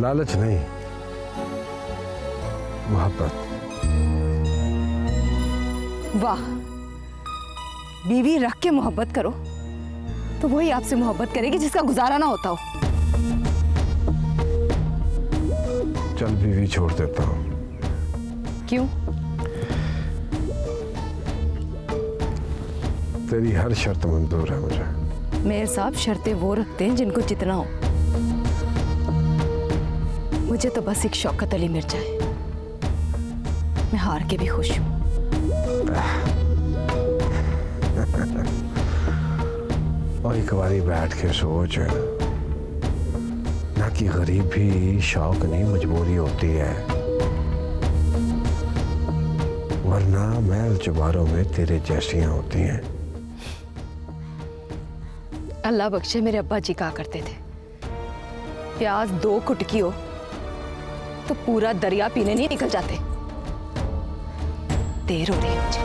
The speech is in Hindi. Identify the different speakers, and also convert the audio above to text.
Speaker 1: लालच नहीं, मोहब्बत।
Speaker 2: वाह, बीवी रख के मोहब्बत करो तो वही आपसे मोहब्बत करेगी जिसका गुजारा ना होता हो।
Speaker 1: चल बीवी छोड़ देता हूं।
Speaker 2: क्यों?
Speaker 1: तेरी हर शर्त मंजूर है मुझे।
Speaker 2: मेयर साहब, शर्तें वो रखते हैं जिनको जितना हो। मुझे तो बस एक शौकत अली मिल जाए, मैं हार के भी खुश हूं।
Speaker 1: और एक बारी बैठ के सोच ना कि गरीब भी शौक नहीं मजबूरी होती है, वरना महल चुबारों में तेरे जैसियां होती हैं।
Speaker 2: अल्लाह बख्शे, मेरे अब्बा जी कहा करते थे, प्याज 2 कुटकी हो तो पूरा दरिया पीने नहीं निकल जाते। देर हो रही है मुझे।